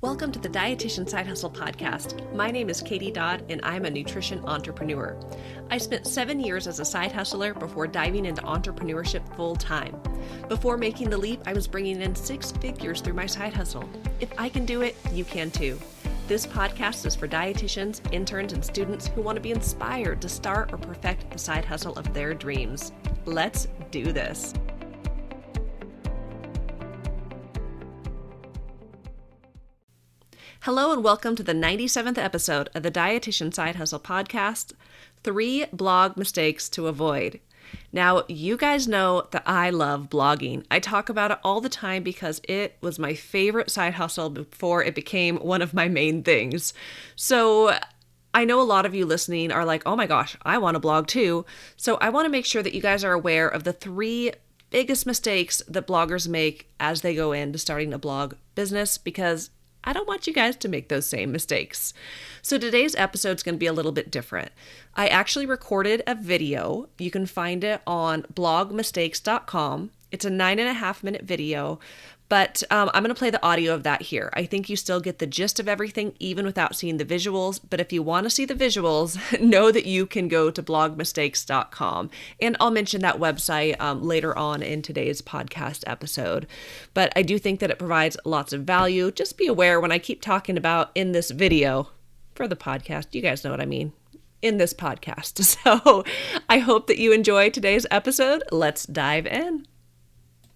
Welcome to the Dietitian Side Hustle podcast. My name is Katie Dodd, and I'm a nutrition entrepreneur. I spent 7 years as a side hustler before diving into entrepreneurship full time. Before making the leap, I was bringing in 6 figures through my side hustle. If I can do it, you can too. This podcast is for dietitians, interns, and students who want to be inspired to start or perfect the side hustle of their dreams. Let's do this. Hello and welcome to the 97th episode of the Dietitian Side Hustle podcast, 3 blog mistakes to avoid. Now, you guys know that I love blogging. I talk about it all the time because it was my favorite side hustle before it became one of my main things. So I know a lot of you listening are like, oh my gosh, I want to blog too. So I want to make sure that you guys are aware of the 3 biggest mistakes that bloggers make as they go into starting a blog business, because I don't want you guys to make those same mistakes. So today's episode is going to be a little bit different. I actually recorded a video. You can find it on blogmistakes.com. It's a 9.5-minute video, but I'm going to play the audio of that here. I think you still get the gist of everything even without seeing the visuals. But if you want to see the visuals, know that you can go to blogmistakes.com. And I'll mention that website later on in today's podcast episode. But I do think that it provides lots of value. Just be aware when I keep talking about in this video for the podcast, you guys know what I mean, in this podcast. So I hope that you enjoy today's episode. Let's dive in.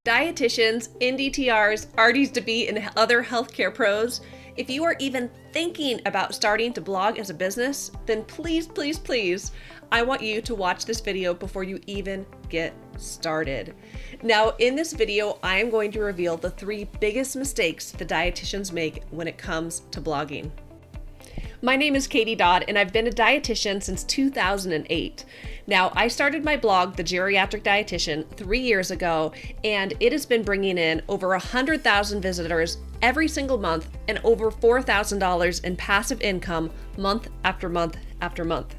Dietitians, NDTRs, RDs-to-be, and other healthcare pros, if you are even thinking about starting to blog as a business, then please, please, please, I want you to watch this video before you even get started. Now, in this video, I am going to reveal the 3 biggest mistakes the dietitians make when it comes to blogging. My name is Katie Dodd, and I've been a dietitian since 2008. Now, I started my blog, The Geriatric Dietitian, 3 years ago, and it has been bringing in over 100,000 visitors every single month and over $4,000 in passive income month after month after month.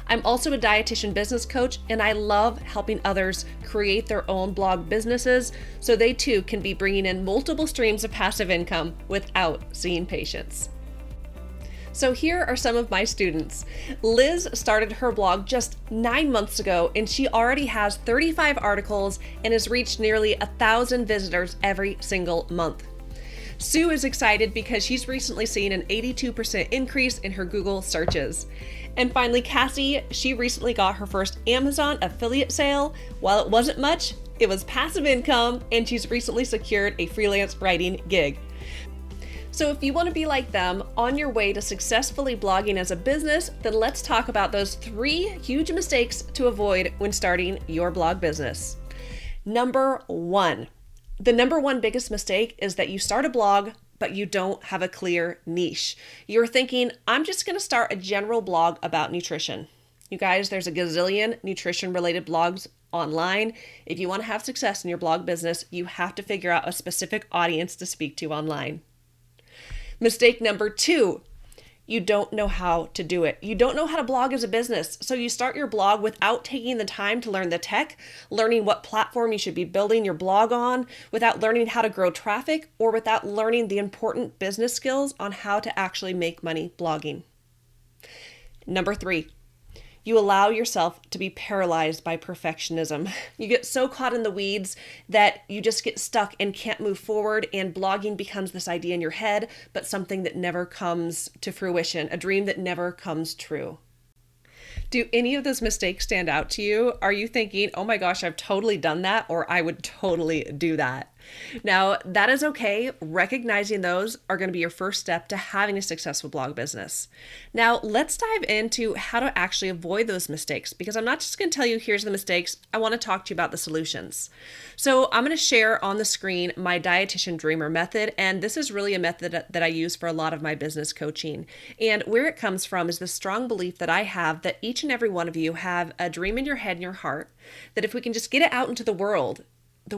I'm also a dietitian business coach, and I love helping others create their own blog businesses so they too can be bringing in multiple streams of passive income without seeing patients. So here are some of my students. Liz started her blog just 9 months ago, and she already has 35 articles and has reached nearly 1,000 visitors every single month. Sue is excited because she's recently seen an 82% increase in her Google searches. And finally, Cassie, she recently got her first Amazon affiliate sale. While it wasn't much, it was passive income, and she's recently secured a freelance writing gig. So if you want to be like them on your way to successfully blogging as a business, then let's talk about those 3 huge mistakes to avoid when starting your blog business. Number 1. The number 1 biggest mistake is that you start a blog, but you don't have a clear niche. You're thinking, I'm just going to start a general blog about nutrition. You guys, there's a gazillion nutrition-related blogs online. If you want to have success in your blog business, you have to figure out a specific audience to speak to online. Mistake number 2, you don't know how to do it. You don't know how to blog as a business. So you start your blog without taking the time to learn the tech, learning what platform you should be building your blog on, without learning how to grow traffic, or without learning the important business skills on how to actually make money blogging. Number 3, you allow yourself to be paralyzed by perfectionism. You get so caught in the weeds that you just get stuck and can't move forward, and blogging becomes this idea in your head, but something that never comes to fruition, a dream that never comes true. Do any of those mistakes stand out to you? Are you thinking, oh my gosh, I've totally done that, or I would totally do that? Now, that is okay. Recognizing those are going to be your first step to having a successful blog business. Now, let's dive into how to actually avoid those mistakes, because I'm not just going to tell you, here's the mistakes. I want to talk to you about the solutions. So I'm going to share on the screen my Dietitian Dreamer method, and this is really a method that I use for a lot of my business coaching. And where it comes from is the strong belief that I have that each and every one of you have a dream in your head and your heart, that if we can just get it out into the world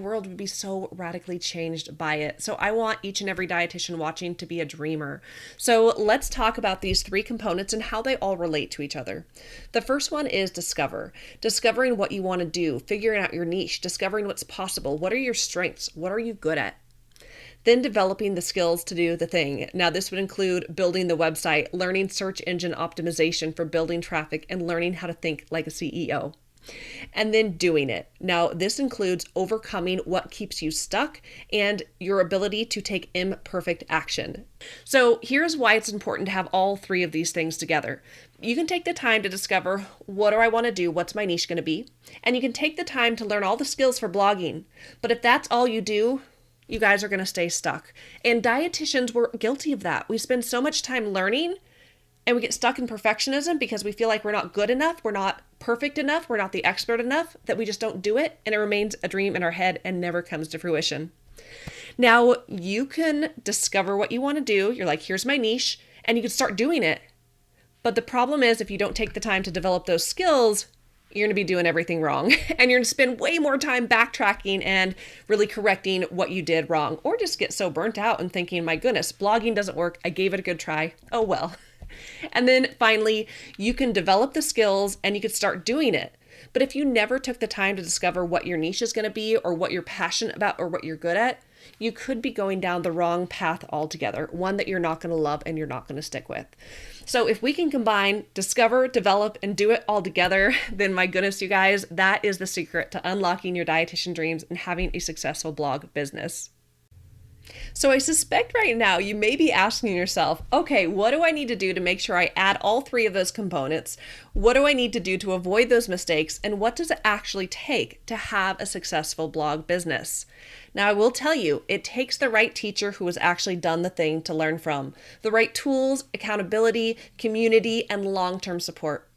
would be so radically changed by it. So I want each and every dietitian watching to be a dreamer. So let's talk about these 3 components and how they all relate to each other. The first one is discover. Discovering what you want to do, figuring out your niche, discovering what's possible. What are your strengths? What are you good at? Then developing the skills to do the thing. Now, this would include building the website, learning search engine optimization for building traffic, and learning how to think like a CEO. And then doing it. Now, this includes overcoming what keeps you stuck and your ability to take imperfect action. So here's why it's important to have all three of these things together. You can take the time to discover, what do I want to do? What's my niche going to be? And you can take the time to learn all the skills for blogging. But if that's all you do, you guys are going to stay stuck. And dietitians were guilty of that. We spend so much time learning and we get stuck in perfectionism because we feel like we're not good enough, we're not perfect enough, we're not the expert enough, that we just don't do it, and it remains a dream in our head and never comes to fruition. Now, you can discover what you want to do. You're like, here's my niche, and you can start doing it. But the problem is, if you don't take the time to develop those skills, you're going to be doing everything wrong. And you're going to spend way more time backtracking and really correcting what you did wrong. Or just get so burnt out and thinking, my goodness, blogging doesn't work. I gave it a good try. Oh, well. And then finally, you can develop the skills and you can start doing it. But if you never took the time to discover what your niche is going to be or what you're passionate about or what you're good at, you could be going down the wrong path altogether, one that you're not going to love and you're not going to stick with. So if we can combine, discover, develop, and do it all together, then my goodness, you guys, that is the secret to unlocking your dietitian dreams and having a successful blog business. So I suspect right now you may be asking yourself, okay, what do I need to do to make sure I add all three of those components? What do I need to do to avoid those mistakes? And what does it actually take to have a successful blog business? Now, I will tell you, it takes the right teacher who has actually done the thing to learn from, the right tools, accountability, community, and long-term support.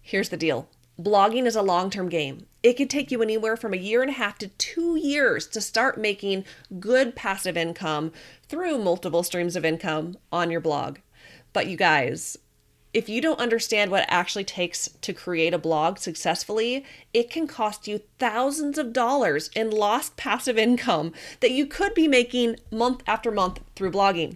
Here's the deal. Blogging is a long-term game. It could take you anywhere from 1.5 years to 2 years to start making good passive income through multiple streams of income on your blog. But you guys, if you don't understand what it actually takes to create a blog successfully, it can cost you thousands of dollars in lost passive income that you could be making month after month through blogging.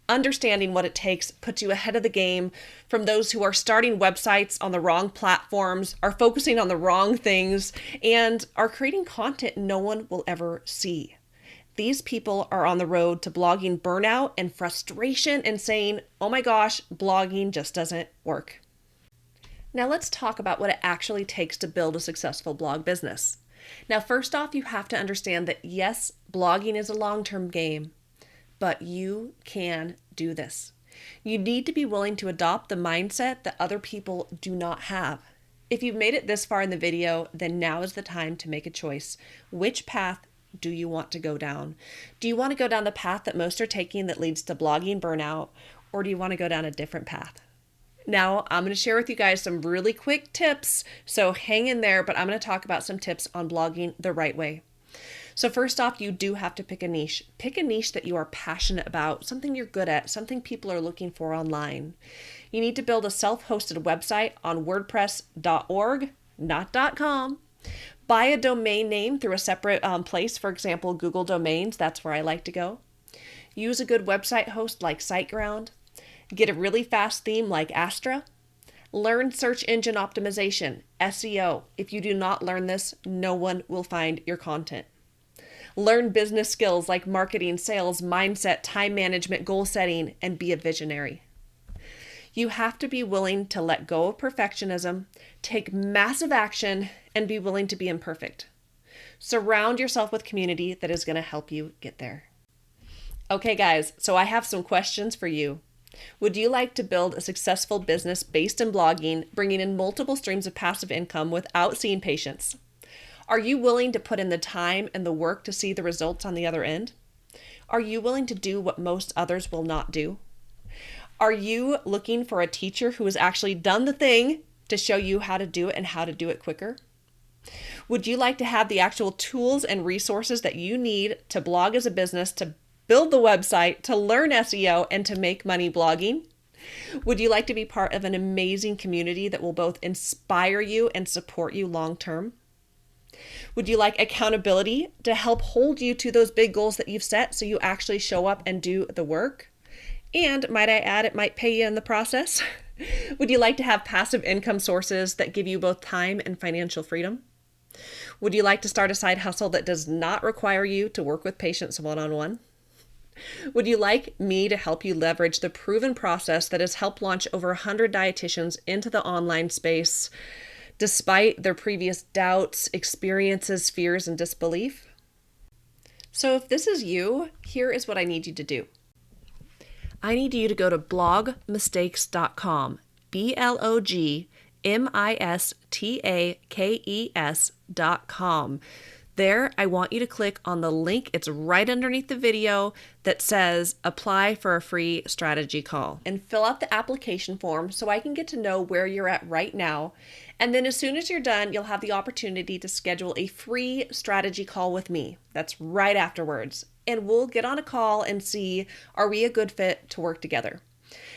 Understanding what it takes puts you ahead of the game from those who are starting websites on the wrong platforms, are focusing on the wrong things, and are creating content no one will ever see. These people are on the road to blogging burnout and frustration and saying, oh my gosh, blogging just doesn't work. Now let's talk about what it actually takes to build a successful blog business. Now, first off, you have to understand that yes, blogging is a long-term game. But you can do this. You need to be willing to adopt the mindset that other people do not have. If you've made it this far in the video, then now is the time to make a choice. Which path do you want to go down? Do you want to go down the path that most are taking that leads to blogging burnout, or do you want to go down a different path? Now, I'm going to share with you guys some really quick tips, so hang in there, but I'm going to talk about some tips on blogging the right way. So first off, you do have to pick a niche. Pick a niche that you are passionate about, something you're good at, something people are looking for online. You need to build a self-hosted website on wordpress.org, not .com. Buy a domain name through a separate place, for example, Google Domains. That's where I like to go. Use a good website host like SiteGround. Get a really fast theme like Astra. Learn search engine optimization, SEO. If you do not learn this, no one will find your content. Learn business skills like marketing, sales, mindset, time management, goal setting, and be a visionary. You have to be willing to let go of perfectionism, take massive action, and be willing to be imperfect. Surround yourself with community that is going to help you get there. Okay, guys, so I have some questions for you. Would you like to build a successful business based in blogging, bringing in multiple streams of passive income without seeing patients? Are you willing to put in the time and the work to see the results on the other end? Are you willing to do what most others will not do? Are you looking for a teacher who has actually done the thing to show you how to do it and how to do it quicker? Would you like to have the actual tools and resources that you need to blog as a business, to build the website, to learn SEO, and to make money blogging? Would you like to be part of an amazing community that will both inspire you and support you long term? Would you like accountability to help hold you to those big goals that you've set so you actually show up and do the work? And might I add, it might pay you in the process? Would you like to have passive income sources that give you both time and financial freedom? Would you like to start a side hustle that does not require you to work with patients one-on-one? Would you like me to help you leverage the proven process that has helped launch over 100 dietitians into the online space despite their previous doubts, experiences, fears, and disbelief? So if this is you, here is what I need you to do. I need you to go to blogmistakes.com, blogmistakes.com. There, I want you to click on the link. It's right underneath the video that says apply for a free strategy call, and fill out the application form so I can get to know where you're at right now. And then as soon as you're done, you'll have the opportunity to schedule a free strategy call with me. That's right afterwards. And we'll get on a call and see, are we a good fit to work together?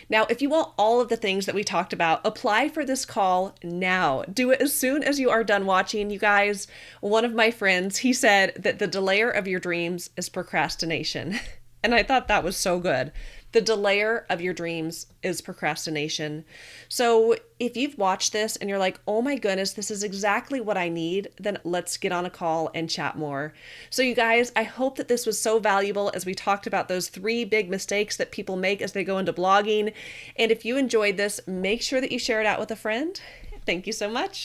Now, if you want all of the things that we talked about, apply for this call now. Do it as soon as you are done watching. You guys, one of my friends, he said that the delayer of your dreams is procrastination. And I thought that was so good. The delayer of your dreams is procrastination. So if you've watched this and you're like, oh my goodness, this is exactly what I need, then let's get on a call and chat more. So you guys, I hope that this was so valuable as we talked about those 3 big mistakes that people make as they go into blogging. And if you enjoyed this, make sure that you share it out with a friend. Thank you so much.